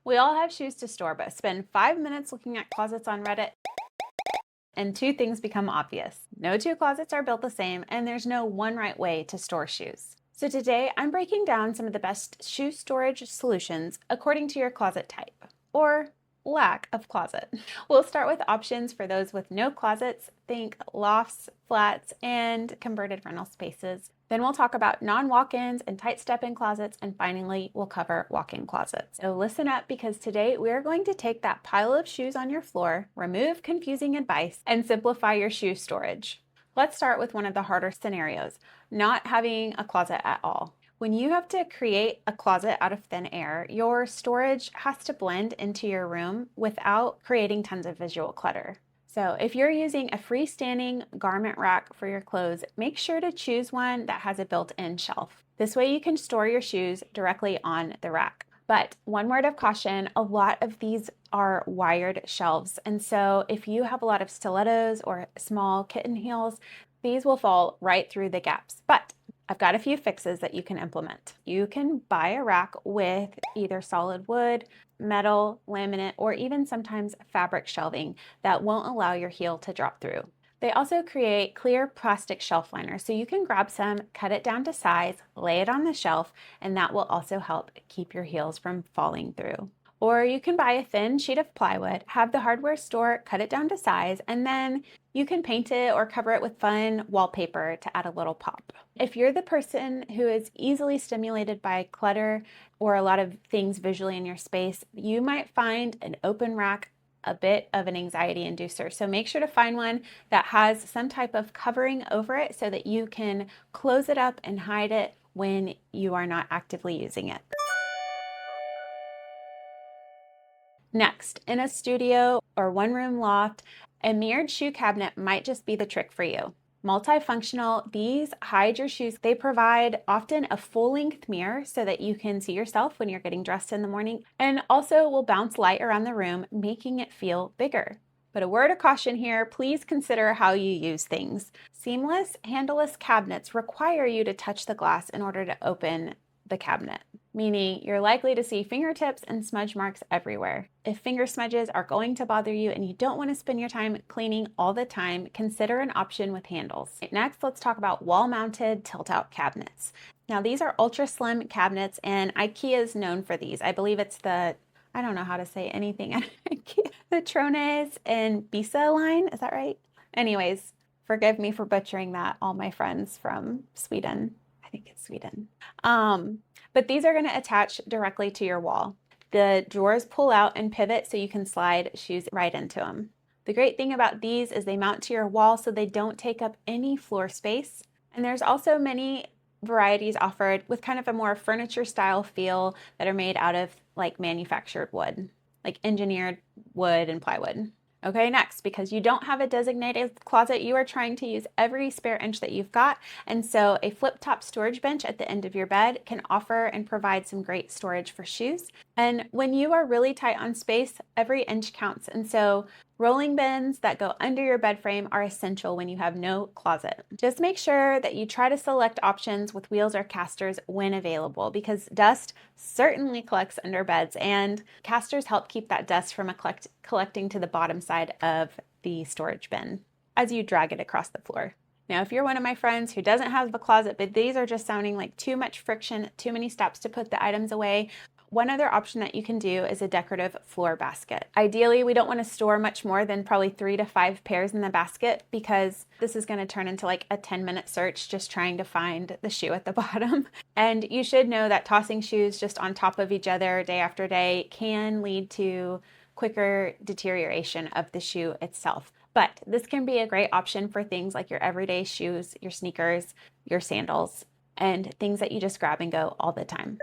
We all have shoes to store, but spend 5 minutes looking at closets on Reddit and two things become obvious. No two closets are built the same, and there's no one right way to store shoes. So today I'm breaking down some of the best shoe storage solutions according to your closet type, or lack of closet. We'll start with options for those with no closets, think lofts, flats, and converted rental spaces. Then we'll talk about non-walk-ins and tight step-in closets, and finally we'll cover walk-in closets. So listen up, because today we're going to take that pile of shoes on your floor, remove confusing advice, and simplify your shoe storage. Let's start with one of the harder scenarios, not having a closet at all. When you have to create a closet out of thin air, your storage has to blend into your room without creating tons of visual clutter. So if you're using a freestanding garment rack for your clothes, make sure to choose one that has a built-in shelf. This way you can store your shoes directly on the rack. But one word of caution, a lot of these are wired shelves. And so if you have a lot of stilettos or small kitten heels, these will fall right through the gaps. But I've got a few fixes that you can implement. You can buy a rack with either solid wood, metal, laminate, or even sometimes fabric shelving that won't allow your heel to drop through. They also create clear plastic shelf liners, so you can grab some, cut it down to size, lay it on the shelf, and that will also help keep your heels from falling through. Or you can buy a thin sheet of plywood, have the hardware store cut it down to size, and then you can paint it or cover it with fun wallpaper to add a little pop. If you're the person who is easily stimulated by clutter or a lot of things visually in your space, you might find an open rack a bit of an anxiety inducer. So make sure to find one that has some type of covering over it so that you can close it up and hide it when you are not actively using it. Next, in a studio or one-room loft, a mirrored shoe cabinet might just be the trick for you. Multifunctional, these hide your shoes. They provide often a full-length mirror so that you can see yourself when you're getting dressed in the morning, and also will bounce light around the room, making it feel bigger. But a word of caution here, please consider how you use things. Seamless, handleless cabinets require you to touch the glass in order to open the cabinet, meaning you're likely to see fingertips and smudge marks everywhere. If finger smudges are going to bother you and you don't want to spend your time cleaning all the time, consider an option with handles. Next, let's talk about wall-mounted tilt-out cabinets. Now, these are ultra slim cabinets, and IKEA is known for these. I believe it's I don't know how to say anything at IKEA. The Trones and Bisa line, is that right? Anyways, forgive me for butchering that, all my friends from Sweden. I think it's Sweden. But these are going to attach directly to your wall. The drawers pull out and pivot so you can slide shoes right into them. The great thing about these is they mount to your wall so they don't take up any floor space. And there's also many varieties offered with kind of a more furniture style feel that are made out of like manufactured wood, like engineered wood and plywood. Okay, next, because you don't have a designated closet, you are trying to use every spare inch that you've got. And so a flip-top storage bench at the end of your bed can offer and provide some great storage for shoes. And when you are really tight on space, every inch counts. And so rolling bins that go under your bed frame are essential when you have no closet. Just make sure that you try to select options with wheels or casters when available, because dust certainly collects under beds, and casters help keep that dust from collecting to the bottom side of the storage bin as you drag it across the floor. Now, if you're one of my friends who doesn't have a closet, but these are just sounding like too much friction, too many steps to put the items away, one other option that you can do is a decorative floor basket. Ideally, we don't want to store much more than probably 3 to 5 pairs in the basket, because this is going to turn into like a 10-minute search just trying to find the shoe at the bottom. And you should know that tossing shoes just on top of each other day after day can lead to quicker deterioration of the shoe itself. But this can be a great option for things like your everyday shoes, your sneakers, your sandals, and things that you just grab and go all the time.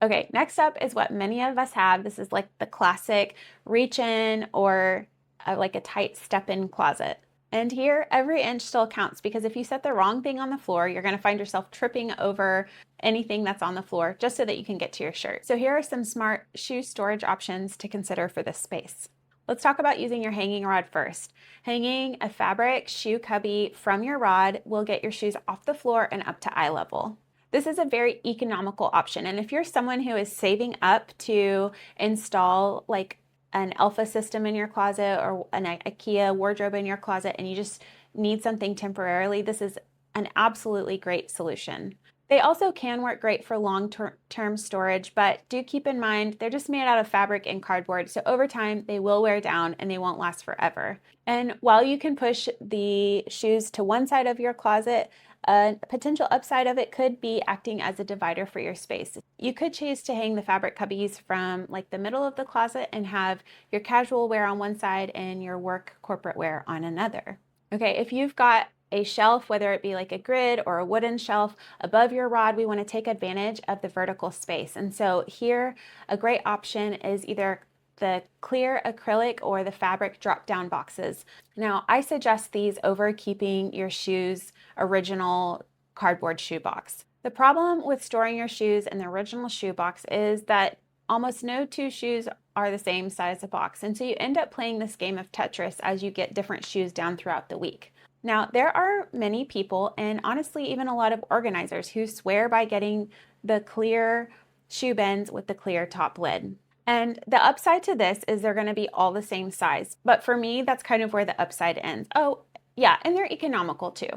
Okay, next up is what many of us have. This is like the classic reach in or like a tight step in closet. And here, every inch still counts, because if you set the wrong thing on the floor, you're going to find yourself tripping over anything that's on the floor just so that you can get to your shirt. So here are some smart shoe storage options to consider for this space. Let's talk about using your hanging rod first. Hanging a fabric shoe cubby from your rod will get your shoes off the floor and up to eye level. This is a very economical option. And if you're someone who is saving up to install like an Alpha system in your closet or an IKEA wardrobe in your closet, and you just need something temporarily, this is an absolutely great solution. They also can work great for long-term storage, but do keep in mind they're just made out of fabric and cardboard, so over time they will wear down and they won't last forever. And while you can push the shoes to one side of your closet, a potential upside of it could be acting as a divider for your space. You could choose to hang the fabric cubbies from like the middle of the closet and have your casual wear on one side and your work corporate wear on another. Okay, if you've got a shelf, whether it be like a grid or a wooden shelf above your rod, we want to take advantage of the vertical space. And so here, a great option is either the clear acrylic or the fabric drop-down boxes. Now, I suggest these over keeping your shoes' original cardboard shoe box. The problem with storing your shoes in the original shoe box is that almost no two shoes are the same size of box. And so you end up playing this game of Tetris as you get different shoes down throughout the week. Now, there are many people, and honestly, even a lot of organizers, who swear by getting the clear shoe bins with the clear top lid. And the upside to this is they're going to be all the same size. But for me, that's kind of where the upside ends. Oh, yeah, and they're economical too.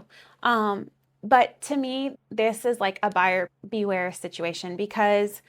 But to me, this is like a buyer beware situation because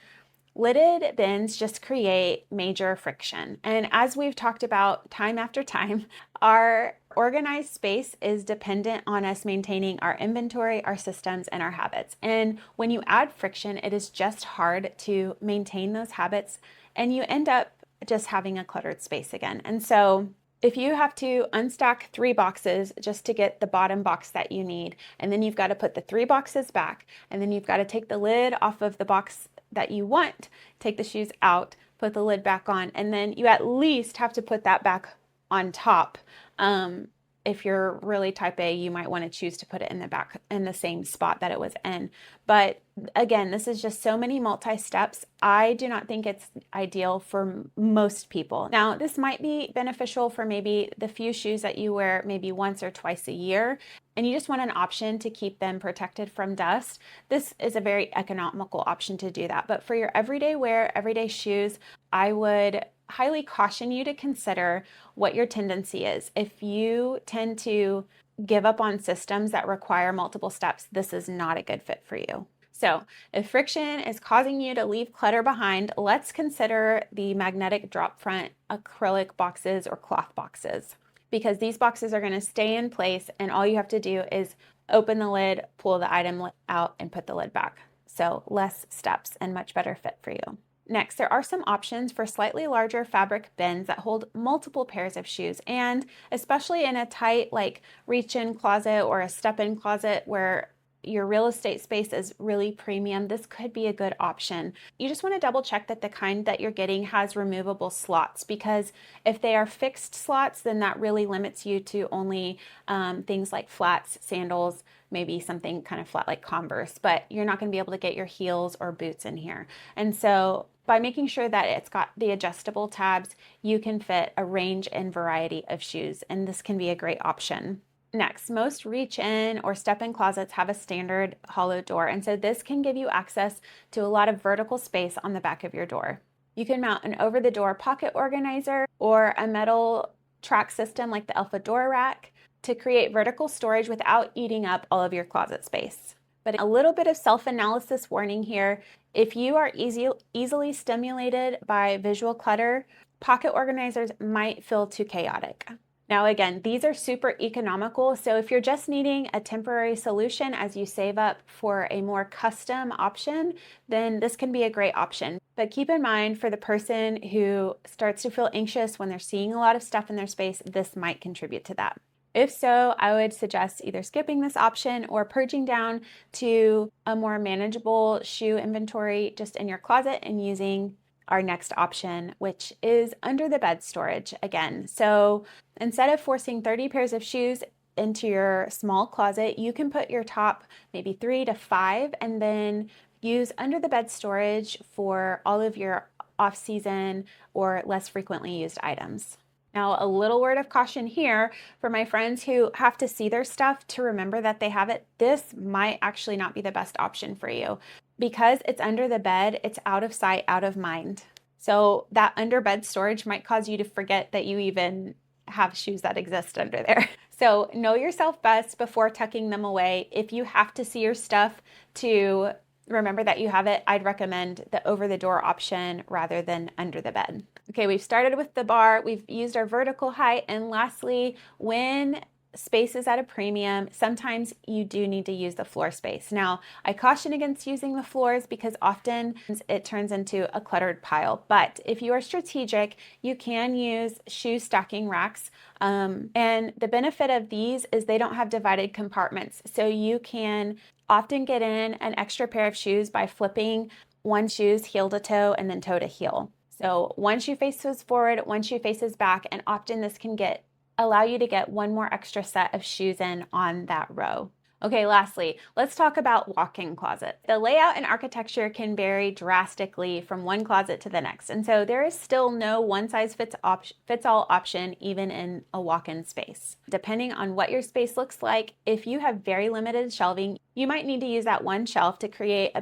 lidded bins just create major friction. And as we've talked about time after time, our organized space is dependent on us maintaining our inventory, our systems, and our habits. And when you add friction, it is just hard to maintain those habits, and you end up just having a cluttered space again. And so if you have to unstack 3 boxes just to get the bottom box that you need, and then you've got to put the 3 boxes back, and then you've got to take the lid off of the box that you want, take the shoes out, put the lid back on, and then you at least have to put that back on top. If you're really type A, you might want to choose to put it in the back in the same spot that it was in. But again, this is just so many multi-steps. I do not think it's ideal for most people. Now, this might be beneficial for maybe the few shoes that you wear maybe once or twice a year, and you just want an option to keep them protected from dust. This is a very economical option to do that. But for your everyday wear, everyday shoes, I would highly caution you to consider what your tendency is. If you tend to give up on systems that require multiple steps, this is not a good fit for you. So if friction is causing you to leave clutter behind, let's consider the magnetic drop front acrylic boxes or cloth boxes, because these boxes are going to stay in place and all you have to do is open the lid, pull the item out, and put the lid back. So less steps and much better fit for you. Next, there are some options for slightly larger fabric bins that hold multiple pairs of shoes, and especially in a tight like reach-in closet or a step-in closet where your real estate space is really premium, this could be a good option. You just want to double check that the kind that you're getting has removable slots, because if they are fixed slots, then that really limits you to only things like flats, sandals, maybe something kind of flat like Converse, but you're not going to be able to get your heels or boots in here. And so by making sure that it's got the adjustable tabs, you can fit a range and variety of shoes, and this can be a great option. Next, most reach-in or step-in closets have a standard hollow door, and so this can give you access to a lot of vertical space on the back of your door. You can mount an over-the-door pocket organizer or a metal track system like the Alpha door rack to create vertical storage without eating up all of your closet space. But a little bit of self-analysis warning here. If you are easily stimulated by visual clutter, pocket organizers might feel too chaotic. Now again, these are super economical, so if you're just needing a temporary solution as you save up for a more custom option, then this can be a great option. But keep in mind, for the person who starts to feel anxious when they're seeing a lot of stuff in their space, this might contribute to that. If so, I would suggest either skipping this option or purging down to a more manageable shoe inventory just in your closet and using our next option, which is under the bed storage again. So instead of forcing 30 pairs of shoes into your small closet, you can put your top maybe 3 to 5 and then use under the bed storage for all of your off-season or less frequently used items. Now, a little word of caution here for my friends who have to see their stuff to remember that they have it. This might actually not be the best option for you. Because it's under the bed, it's out of sight, out of mind. So that under bed storage might cause you to forget that you even have shoes that exist under there. So know yourself best before tucking them away. If you have to see your stuff to remember that you have it, I'd recommend the over the door option rather than under the bed. Okay, we've started with the bar, we've used our vertical height, and lastly, when space is at a premium, sometimes you do need to use the floor space. Now, I caution against using the floors because often it turns into a cluttered pile. But if you are strategic, you can use shoe stacking racks. And the benefit of these is they don't have divided compartments. So you can often get in an extra pair of shoes by flipping one shoe's heel to toe and then toe to heel. So one shoe faces forward, one shoe faces back, and often this can allow you to get one more extra set of shoes in on that row. Okay, lastly, let's talk about walk-in closet. The layout and architecture can vary drastically from one closet to the next, and so there is still no one-size-fits-all option even in a walk-in space. Depending on what your space looks like, if you have very limited shelving, you might need to use that one shelf to create a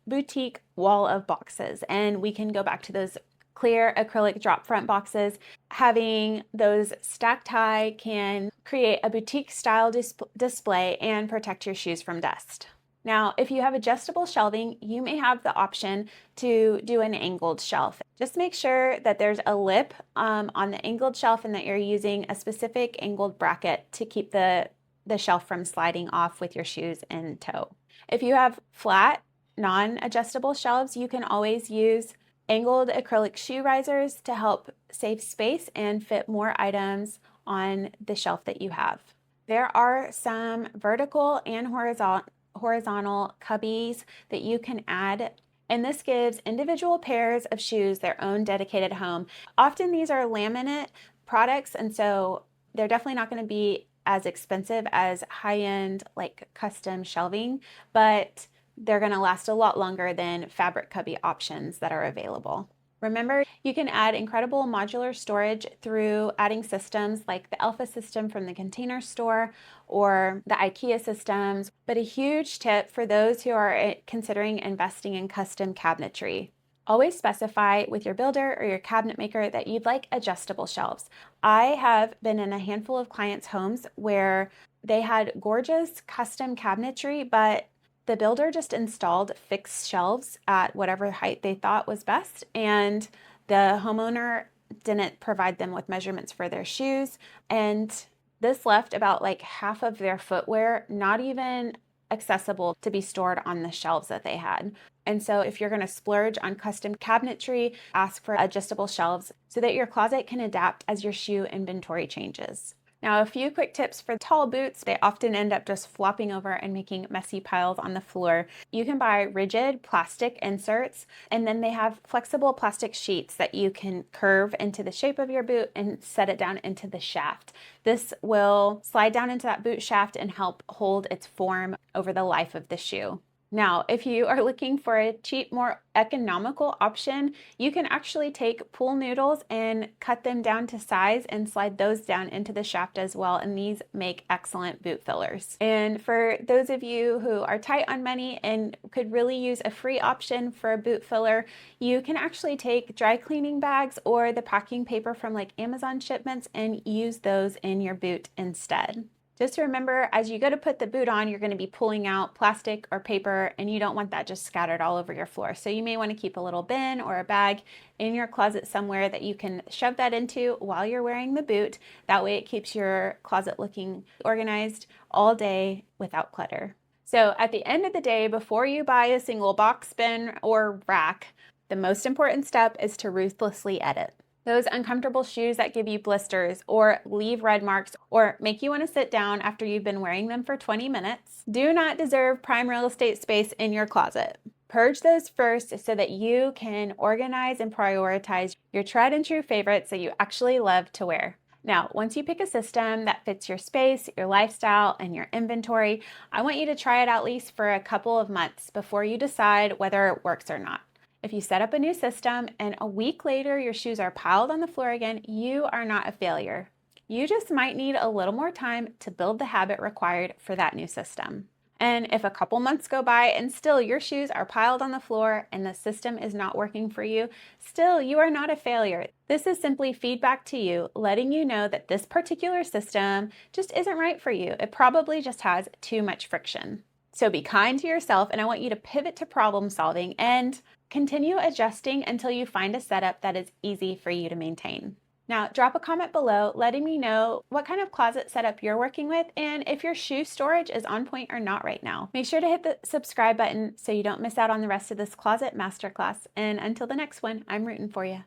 boutique wall of boxes, and we can go back to those clear acrylic drop front boxes. Having those stacked high can create a boutique style display and protect your shoes from dust. Now, if you have adjustable shelving, you may have the option to do an angled shelf. Just make sure that there's a lip on the angled shelf and that you're using a specific angled bracket to keep the shelf from sliding off with your shoes in tow. If you have flat, non-adjustable shelves, you can always use angled acrylic shoe risers to help save space and fit more items on the shelf that you have. There are some vertical and horizontal cubbies that you can add, and this gives individual pairs of shoes their own dedicated home. Often these are laminate products, and so they're definitely not going to be as expensive as high-end like custom shelving, but they're going to last a lot longer than fabric cubby options that are available. Remember, you can add incredible modular storage through adding systems like the Alpha system from the Container Store or the IKEA systems, but a huge tip for those who are considering investing in custom cabinetry. Always specify with your builder or your cabinet maker that you'd like adjustable shelves. I have been in a handful of clients' homes where they had gorgeous custom cabinetry, but the builder just installed fixed shelves at whatever height they thought was best, and the homeowner didn't provide them with measurements for their shoes, and this left about like half of their footwear not even accessible to be stored on the shelves that they had. And so if you're going to splurge on custom cabinetry, ask for adjustable shelves so that your closet can adapt as your shoe inventory changes. Now, a few quick tips for tall boots. They often end up just flopping over and making messy piles on the floor. You can buy rigid plastic inserts, and then they have flexible plastic sheets that you can curve into the shape of your boot and set it down into the shaft. This will slide down into that boot shaft and help hold its form over the life of the shoe. Now, if you are looking for a cheap, more economical option, you can actually take pool noodles and cut them down to size and slide those down into the shaft as well, and these make excellent boot fillers. And for those of you who are tight on money and could really use a free option for a boot filler, you can actually take dry cleaning bags or the packing paper from like Amazon shipments and use those in your boot instead. Just remember, as you go to put the boot on, you're going to be pulling out plastic or paper, and you don't want that just scattered all over your floor. So you may want to keep a little bin or a bag in your closet somewhere that you can shove that into while you're wearing the boot. That way it keeps your closet looking organized all day without clutter. So at the end of the day, before you buy a single box, bin, or rack, the most important step is to ruthlessly edit. Those uncomfortable shoes that give you blisters or leave red marks or make you want to sit down after you've been wearing them for 20 minutes do not deserve prime real estate space in your closet. Purge those first so that you can organize and prioritize your tried and true favorites that you actually love to wear. Now, once you pick a system that fits your space, your lifestyle, and your inventory, I want you to try it at least for a couple of months before you decide whether it works or not. If you set up a new system and a week later your shoes are piled on the floor again, you are not a failure. You just might need a little more time to build the habit required for that new system. And if a couple months go by and still your shoes are piled on the floor and the system is not working for you, still you are not a failure. This is simply feedback to you, letting you know that this particular system just isn't right for you. It probably just has too much friction. So be kind to yourself, and I want you to pivot to problem solving and continue adjusting until you find a setup that is easy for you to maintain. Now, drop a comment below letting me know what kind of closet setup you're working with and if your shoe storage is on point or not right now. Make sure to hit the subscribe button so you don't miss out on the rest of this closet masterclass. And until the next one, I'm rooting for you.